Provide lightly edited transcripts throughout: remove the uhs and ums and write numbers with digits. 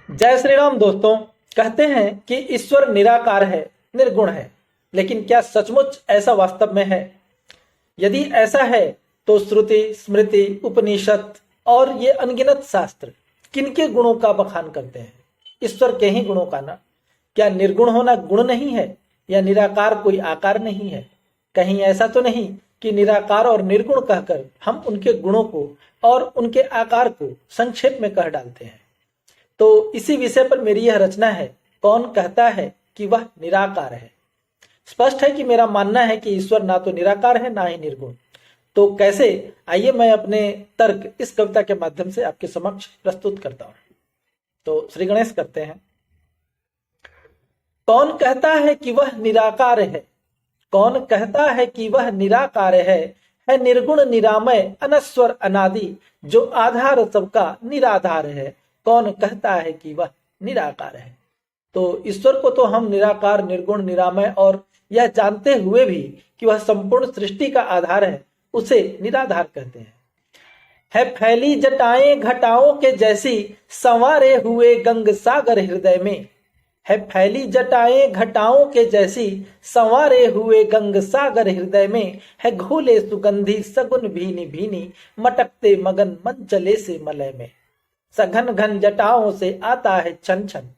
जय श्री राम दोस्तों। कहते हैं कि ईश्वर निराकार है, निर्गुण है, लेकिन क्या सचमुच ऐसा वास्तव में है? यदि ऐसा है तो श्रुति, स्मृति, उपनिषद और ये अनगिनत शास्त्र किनके गुणों का बखान करते हैं? ईश्वर के ही गुणों का ना। क्या निर्गुण होना गुण नहीं है, या निराकार कोई आकार नहीं है? कहीं ऐसा तो नहीं कि निराकार और निर्गुण कहकर हम उनके गुणों को और उनके आकार को संक्षेप में कह डालते हैं। तो इसी विषय पर मेरी यह रचना है, कौन कहता है कि वह निराकार है। स्पष्ट है कि मेरा मानना है कि ईश्वर ना तो निराकार है, ना ही निर्गुण। तो कैसे, आइए मैं अपने तर्क इस कविता के माध्यम से आपके समक्ष प्रस्तुत करता हूं। तो श्री गणेश करते हैं। कौन कहता है कि वह निराकार है? कौन कहता है कि वह निराकार है निर्गुण निरामय अनस्वर अनादि, जो आधार सबका निराधार है। कौन कहता है कि वह निराकार है? तो ईश्वर को तो हम निराकार, निर्गुण, निरामय और यह जानते हुए भी कि वह संपूर्ण सृष्टि का आधार है, उसे निराधार कहते हैं। है फैली जटाएं घटाओं के जैसी, संवारे हुए गंग सागर हृदय में। है फैली जटाएं घटाओं के जैसी, संवारे हुए गंग सागर हृदय में। है घोले सुगंधी सगुन भीनी भीनी, मटकते मगन मन चले से मलय में। सघन घन जटाओं से आता है छन छन,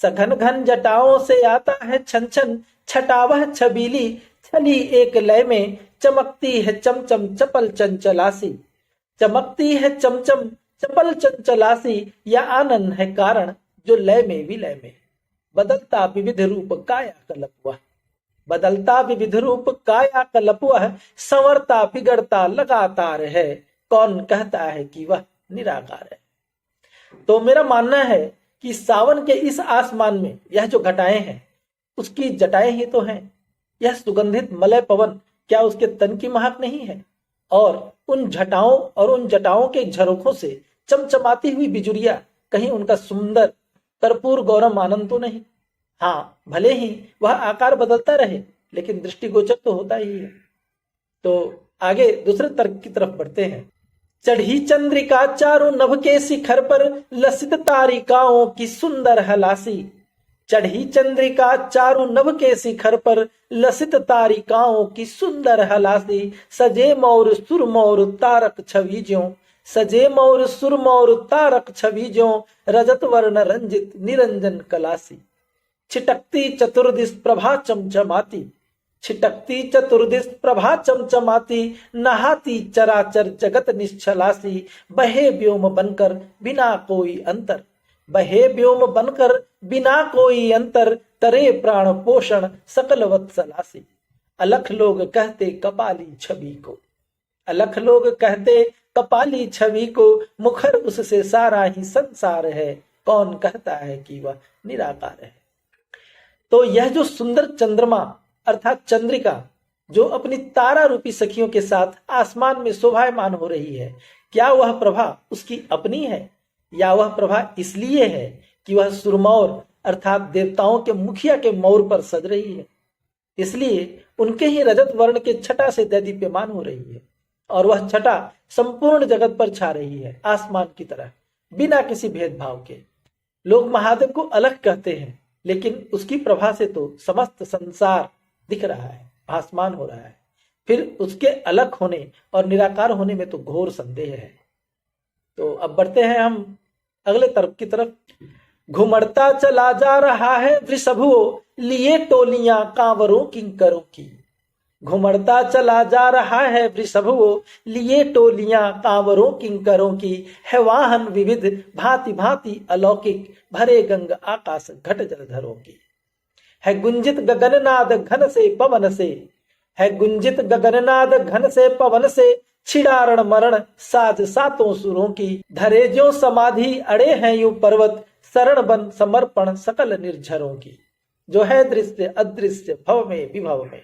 सघन घन जटाओं से आता है छन छन। छटावह छबीली छली एक लय में, चमकती है चमचम चपल चंचलासी। चमकती है चमचम चपल चंचलासी, यह आनंद है कारण जो लय में विलय में। बदलता विविध रूप काया कलपुआ, बदलता विविध रूप काया कलपुआ, संवरता बिगड़ता लगातार है। कौन कहता है कि वह निराकार है? तो मेरा मानना है कि सावन के इस आसमान में यह जो घटाएं हैं, उसकी जटाएं ही तो हैं। यह सुगंधित मलय पवन क्या उसके तन की महक नहीं है? और उन घटाओं और उन जटाओं के झरोखों से चमचमाती हुई बिजुरिया कहीं उनका सुंदर कर्पूर गौरम आनंद तो नहीं? हाँ, भले ही वह आकार बदलता रहे, लेकिन दृष्टिगोचर तो होता ही है। तो आगे दूसरे तर्क की तरफ बढ़ते हैं। चढ़ी चंद्रिका चारों नभ के शिखर पर, लसित तारिकाओं की सुंदर हलासी। चढ़ी चंद्रिका चारों नभ के शिखर पर, लसित तारिकाओं की सुंदर हलासी। सजे मोर सुरमौर तारक छवि ज्यों, सजे मोर सुरमौर तारक छवि ज्यों, रजत वर्ण रंजित निरंजन कलासी। छिटकती चतुर्दिश प्रभा चमचमाती, छिटकती चतुर्दिश प्रभा चमचमाती, नहाती चराचर जगत निश्चलासी। बहे व्योम बनकर बिना कोई अंतर, बहे व्योम बनकर बिना कोई अंतर, तरे प्राण पोषण सकल वत्सलासी। अलख लोग कहते कपाली छवि को, अलख लोग कहते कपाली छवि को, मुखर उससे सारा ही संसार है। कौन कहता है कि वह निराकार है? तो यह जो सुंदर चंद्रमा अर्थात चंद्रिका, जो अपनी तारा रूपी सखियों के साथ आसमान में शोभायमान हो रही है, क्या वह प्रभा उसकी अपनी है, या वह प्रभा इसलिए है कि वह सुरमौर अर्थात देवताओं के मुखिया के मौर पर सज रही है, इसलिए उनके ही रजत वर्ण के छटा से दैदीप्यमान हो रही है, और वह छटा संपूर्ण जगत पर छा रही है आसमान की तरह, बिना किसी भेदभाव के। लोग महादेव को अलग कहते हैं, लेकिन उसकी प्रभा से तो समस्त संसार दिख रहा है, भासमान हो रहा है। फिर उसके अलग होने और निराकार होने में तो घोर संदेह है। तो अब बढ़ते हैं हम अगले तर्क की तरफ। घुमड़ता चला जा रहा है वृषभुओ, लिए टोलियां कांवरों किंकरों की। घुमड़ता चला जा रहा है वृषभुओ, लिए टोलियां कांवरों किंकरों की। है वाहन विविध भांति भांति अलौकिक, भरे गंग आकाश घट जलधरों की। है गुंजित गगननाद घन से पवन से, है गुंजित गगननाद घन से पवन से। छिड़ारण मरण साज सातों सुरों की, धरे जो समाधि अड़े हैं यूं पर्वत, शरण बन समर्पण सकल निर्झरों की। जो है दृश्य अदृश्य भव में विभव में,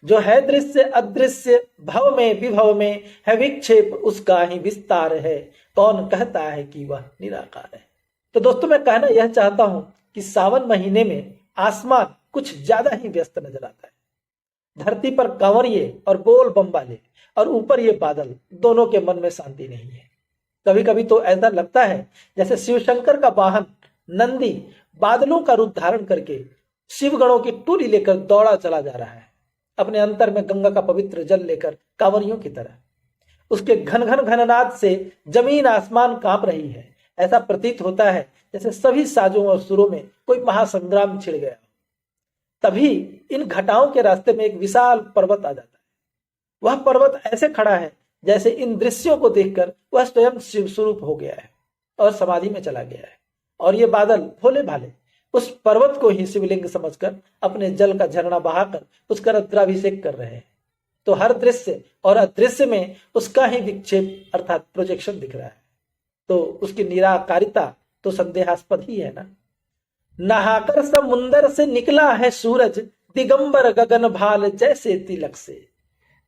जो है दृश्य अदृश्य भव में विभव में। है विक्षेप उसका ही विस्तार है, कौन कहता है कि वह निराकार है? तो दोस्तों, मैं कहना यह चाहता हूं कि सावन महीने में आसमान कुछ ज्यादा ही व्यस्त नजर आता है। धरती पर कांवरिये और बोल बम वाले, और ऊपर ये बादल, दोनों के मन में शांति नहीं है। कभी कभी तो ऐसा लगता है जैसे शिव शंकर का वाहन नंदी बादलों का रूप धारण करके शिवगणों की टोली लेकर दौड़ा चला जा रहा है, अपने अंतर में गंगा का पवित्र जल लेकर कांवरियों की तरह। उसके घन घन घननाद से जमीन आसमान कांप रही है। ऐसा प्रतीत होता है जैसे सभी साजों और सुरों में कोई महासंग्राम छिड़ गया। तभी इन घटाओं के रास्ते में एक विशाल पर्वत आ जाता है। वह पर्वत ऐसे खड़ा है जैसे इन दृश्यों को देखकर वह स्वयं शिव स्वरूप हो गया है और समाधि में चला गया है। और ये बादल भोले भाले उस पर्वत को ही शिवलिंग समझकर अपने जल का झरना बहाकर उसका रुद्राभिषेक कर रहे हैं। तो हर दृश्य और अदृश्य में उसका ही विक्षेप अर्थात प्रोजेक्शन दिख रहा है। तो उसकी निराकारिता तो संदेहास्पद ही है ना। नहाकर समुंदर से निकला है सूरज, दिगंबर गगन भाल जैसे तिलक से।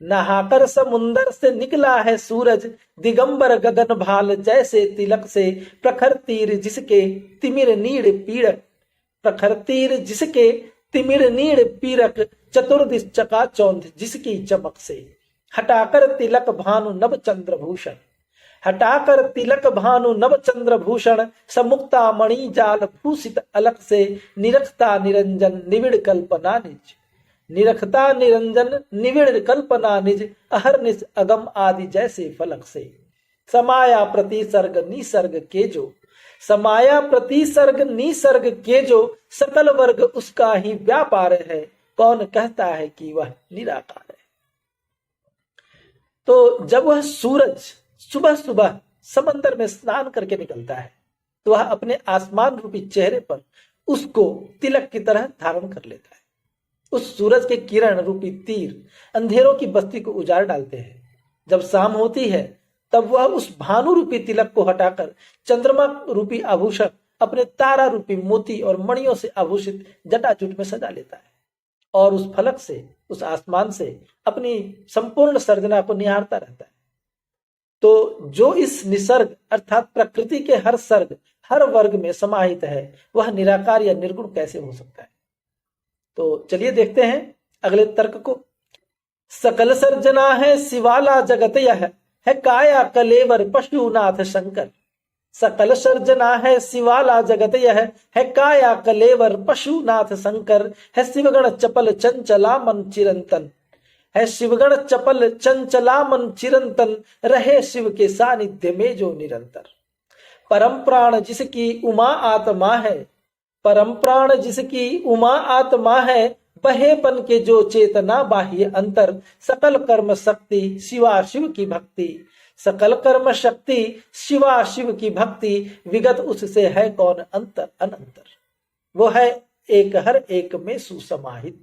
नहाकर समुंदर से निकला है सूरज, दिगंबर गगन भाल जैसे तिलक से। प्रखर तीर जिसके तिमिर नीड़ पीड़क, प्रखर तीर जिसके तिमिर नीड़ पीरक, चतुर्दिश चकाचौंध जिसकी चमक से। हटाकर तिलक भानु नभ चंद्रभूषण, हटाकर तिलक भानु नभ चंद्रभूषण, समुक्ता मणि जाल भूषित अलक से। निरखता निरंजन निविड़ कल्पना निज, निरखता निरंजन निविड़ कल्पना निज, अहरनिश अगम आदि जैसे फलक से। समाया प्रतिसर्ग निसर्ग के जो, समाया प्रतिसर्ग निसर्ग के जो, सकल वर्ग उसका ही व्यापार है। कौन कहता है कि वह निराकार है। तो जब वह सूरज सुबह सुबह समंदर में स्नान करके निकलता है तो वह अपने आसमान रूपी चेहरे पर उसको तिलक की तरह धारण कर लेता है। उस सूरज के किरण रूपी तीर अंधेरों की बस्ती को उजाड़ डालते हैं। जब शाम होती है तब वह उस भानु रूपी तिलक को हटाकर चंद्रमा रूपी आभूषण अपने तारा रूपी मोती और मणियों से आभूषित जटाजूट में सजा लेता है और उस फलक से, उस आसमान से अपनी संपूर्ण सर्जना को निहारता रहता है। तो जो इस निसर्ग अर्थात प्रकृति के हर सर्ग हर वर्ग में समाहित है वह निराकार या निर्गुण कैसे हो सकता है। तो चलिए देखते हैं अगले तर्क को। सकल सर्जना है शिवाला जगत यह है, काया कलेवर पशुनाथ शंकर। सकल सर्जना है शिवाला जगत यह है, काया कलेवर पशुनाथ शंकर। है शिवगण चपल चंचला मन चिरंतन, है शिवगण चपल चंचला मन चिरंतन, रहे शिव के सानिध्य में जो निरंतर। परम प्राण जिसकी उमा आत्मा है, परम प्राण जिसकी उमा आत्मा है, बहेपन के जो चेतना बाह्य अंतर। सकल कर्म शक्ति शिवा शिव की भक्ति, सकल कर्म शक्ति शिवा शिव की भक्ति। विगत उससे है कौन अंतर अनंतर। वो है एक हर एक में सुसमाहित,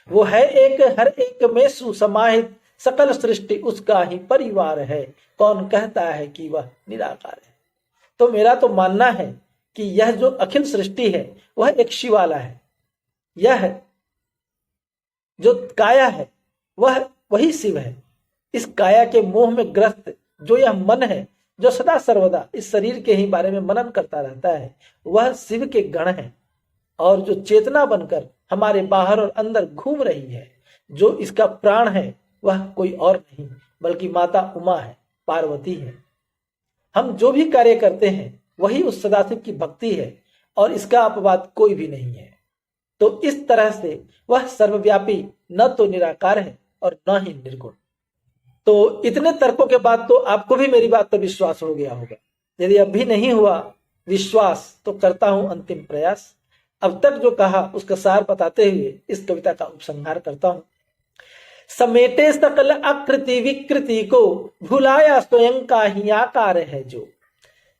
वो है एक हर एक में सुसमाहित। सकल सृष्टि उसका ही परिवार है, कौन कहता है कि वह निराकार है। तो मेरा तो मानना है कि यह जो अखिल सृष्टि है वह एक शिवाला है। यह जो काया है वह वही शिव है। इस काया के मोह में ग्रस्त जो यह मन है, जो सदा सर्वदा इस शरीर के ही बारे में मनन करता रहता है, वह शिव के गण है। और जो चेतना बनकर हमारे बाहर और अंदर घूम रही है, जो इसका प्राण है, वह कोई और नहीं बल्कि माता उमा है, पार्वती है। हम जो भी कार्य करते हैं वही उस सदाशिव की भक्ति है और इसका अपवाद कोई भी नहीं है। तो इस तरह से वह सर्वव्यापी न तो निराकार है और न ही निर्गुण। तो इतने तर्कों के बाद तो आपको भी मेरी बात पर विश्वास हो गया होगा। यदि अब भी नहीं हुआ विश्वास तो करता हूं अंतिम प्रयास। अब तक जो कहा उसका सार बताते हुए इस कविता का उपसंहार करता हूं। समेटे सकल आकृति विकृति को, भुलाया स्वयं का ही आकार है जो।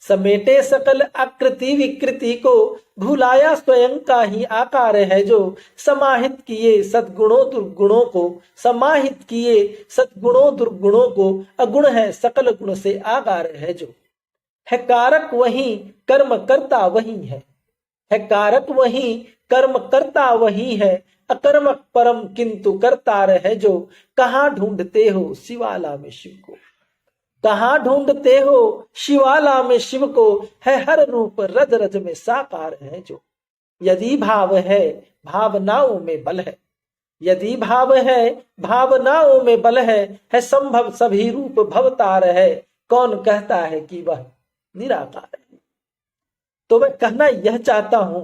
समेटे सकल आकृति विकृति को, भुलाया स्वयं का ही आकार है जो। समाहित किए सद्गुणों दुर्गुणों को, समाहित किए सद्गुणों दुर्गुणों को। अगुण है सकल गुण से आगार है जो। है कारक वही कर्म करता वही है कारक वही कर्म करता वही है। अकर्मक परम किंतु करता है जो। कहाँ ढूंढते हो शिवाला में शिव को, कहाँ ढूंढते हो शिवाला में शिव को। है हर रूप रज रज में साकार है जो। यदि भाव है भावनाओं में बल है, यदि भाव है भावनाओं में बल है संभव सभी रूप भवतार है। कौन कहता है कि वह निराकार है। तो मैं कहना यह चाहता हूं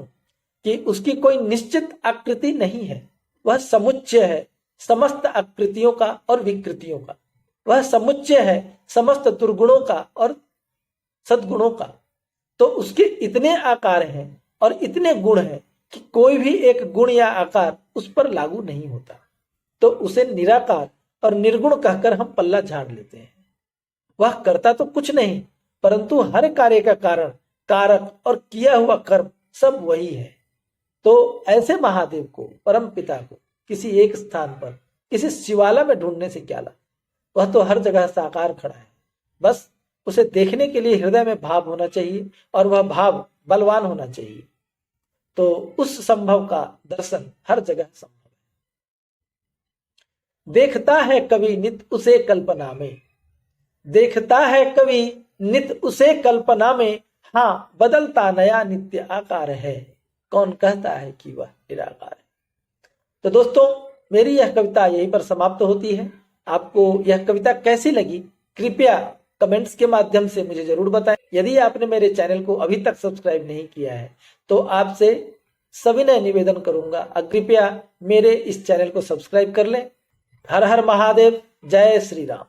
कि उसकी कोई निश्चित आकृति नहीं है, वह समुच्चय है समस्त आकृतियों का और विकृतियों का। वह समुच्चय है समस्त दुर्गुणों का और सद्गुणों का। तो उसके इतने आकार हैं और इतने गुण हैं कि कोई भी एक गुण या आकार उस पर लागू नहीं होता। तो उसे निराकार और निर्गुण कहकर हम पल्ला झाड़ लेते हैं। वह करता तो कुछ नहीं, परंतु हर कार्य का कारण, कारक और किया हुआ कर्म सब वही है। तो ऐसे महादेव को, परम पिता को किसी एक स्थान पर, किसी शिवाला में ढूंढने से क्या लाभ? वह तो हर जगह साकार खड़ा है। बस उसे देखने के लिए हृदय में भाव होना चाहिए और वह भाव बलवान होना चाहिए। तो उस संभव का दर्शन हर जगह संभव है। देखता है कवि नित उसे कल्पना में, देखता है कवि नित उसे कल्पना में, हाँ बदलता नया नित्य आकार है, कौन कहता है कि वह निराकार है। तो दोस्तों, मेरी यह कविता यहीं पर समाप्त होती है। आपको यह कविता कैसी लगी कृपया कमेंट्स के माध्यम से मुझे जरूर बताएं। यदि आपने मेरे चैनल को अभी तक सब्सक्राइब नहीं किया है तो आपसे सविनय निवेदन करूंगा, कृपया मेरे इस चैनल को सब्सक्राइब कर लें। हर हर महादेव, जय श्री राम।